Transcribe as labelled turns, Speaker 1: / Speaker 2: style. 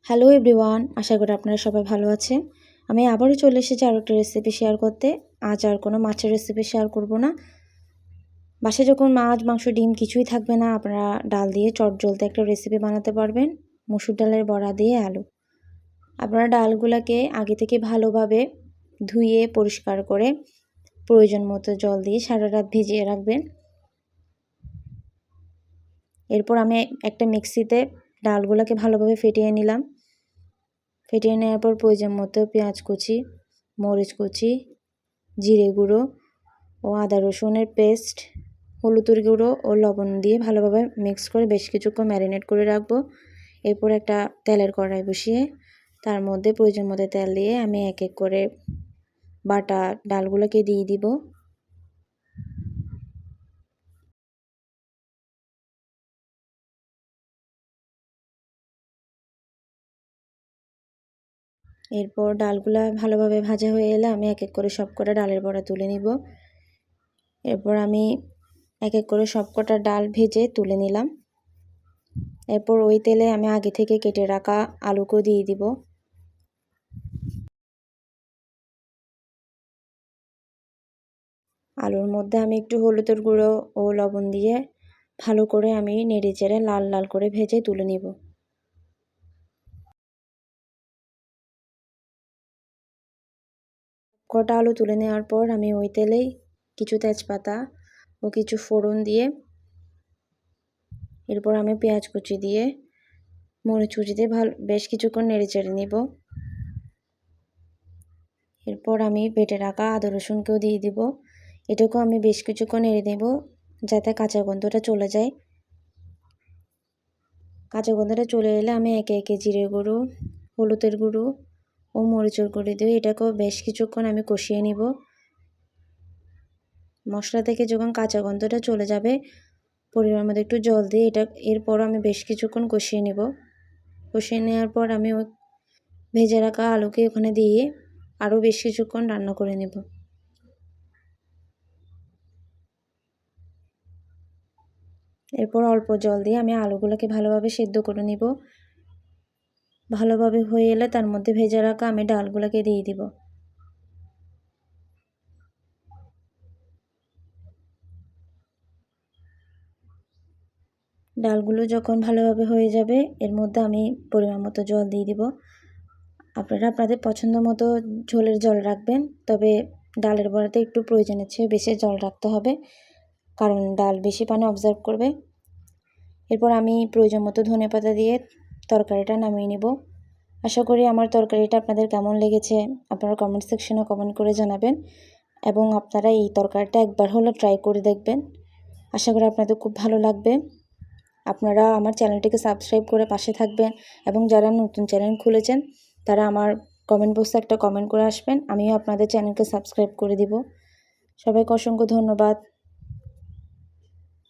Speaker 1: Hello everyone, আশা করি আপনারা সবাই ভালো আছেন। আমি আবারও চলে এসেছি আরও একটা রেসিপি শেয়ার করতে। আজ আর কোনো মাছের রেসিপি শেয়ার করব না। বাসায় যখন মাছ, মাংস, ডিম কিছুই থাকবে না, আপনারা ডাল দিয়ে চটজলদি একটা রেসিপি বানাতে পারবেন। মসুর ডালের বড়া দিয়ে আলু। আপনারা ডালগুলোকে আগে থেকে ভালোভাবে ধুয়ে পরিষ্কার করে প্রয়োজন মতো জল দিয়ে সারা রাত ভিজিয়ে রাখবেন। এরপর আমি একটা মিক্সিতে ডালগুলোকে ভালোভাবে ফেটিয়ে নিলাম। ফেটিয়ে নেওয়ার পর প্রয়োজন মতো পেঁয়াজ কুচি, মরিচ কুচি, জিরে গুঁড়ো ও আদা রসুনের পেস্ট, হলুদের গুঁড়ো ও লবণ দিয়ে ভালোভাবে মিক্স করে বেশ কিছুক্ষণ ম্যারিনেট করে রাখবো। এরপর একটা তেলের কড়াই বসিয়ে তার মধ্যে প্রয়োজন মতো তেল দিয়ে আমি এক এক করে বাটা ডালগুলোকে দিয়ে দিব। এরপর ডালগুলা ভালোভাবে ভাজা হয়ে এলে আমি এক এক করে সবকটা ডালের বড়া তুলে নিব। এরপর আমি এক এক করে সবকটা ডাল ভেজে তুলে নিলাম। এরপর ওই তেলে আমি আগে থেকে কেটে রাখা আলুকেও দিয়ে দিব। আলুর মধ্যে আমি একটু হলুদের গুঁড়ো ও লবণ দিয়ে ভালো করে আমি নেড়ে চেড়ে লাল লাল করে ভেজে তুলে নিব। কটা আলু তুলে নেওয়ার পর আমি ওই তেলেই কিছু তেজপাতা ও কিছু ফোড়ন দিয়ে এরপর আমি পেঁয়াজ কুচি দিয়ে মরিচ কুচি দিয়ে বেশ কিছুক্ষণ নেড়ে চেড়ে নিব। এরপর আমি বেটে রাখা আদা রসুনকেও দিয়ে দিব। এটাকেও আমি বেশ কিছুক্ষণ নেড়ে নেব যাতে কাঁচা গন্ধটা চলে যায়। কাঁচা গন্ধটা চলে এলে আমি একে একে জিরে গুঁড়ো, হলুদের গুঁড়ো ও মরিচের গুঁড়ো দিয়ে এটাকেও বেশ কিছুক্ষণ আমি কষিয়ে নিব। মশলা থেকে যখন কাঁচা গন্ধটা চলে যাবে পরিমাণ মতো একটু জল দিয়ে এরপর আমি বেশ কিছুক্ষণ কষিয়ে নেব। কষিয়ে নেওয়ার পর আমি ওই ভেজে রাখা আলুকে ওখানে দিয়ে আরও বেশ কিছুক্ষণ রান্না করে নেব। এরপর অল্প জল দিয়ে আমি আলুগুলোকে ভালোভাবে সেদ্ধ করে নিব। ভালোভাবে হয়ে এলে তার মধ্যে ভেজে রাখা আমি ডালগুলোকে দিয়ে দিব। ডালগুলো যখন ভালোভাবে হয়ে যাবে এর মধ্যে আমি পরিমাণ মতো জল দিয়ে দিব। আপনারা আপনাদের পছন্দ মতো ঝোলের জল রাখবেন, তবে ডালের বড়াতে একটু প্রয়োজনের চেয়ে বেশি জল রাখতে হবে, কারণ ডাল বেশি পানি অবজার্ভ করবে। এরপর আমি প্রয়োজন মতো ধনেপাতা দিয়ে তরকারিটা নামিয়ে নেব। আশা করি আমার তরকারিটা আপনাদের কেমন লেগেছে আপনারা কমেন্ট সেকশনে কমেন্ট করে জানাবেন এবং আপনারা এই তরকারিটা একবার হলেও ট্রাই করে দেখবেন। আশা করি আপনাদের খুব ভালো লাগবে। আপনারা আমার চ্যানেলটিকে সাবস্ক্রাইব করে পাশে থাকবেন এবং যারা নতুন চ্যানেল খুলেছেন তারা আমার কমেন্ট বক্সে একটা কমেন্ট করে আসবেন, আমিও আপনাদের চ্যানেলকে সাবস্ক্রাইব করে দিব। সবাইকে অসংখ্য ধন্যবাদ।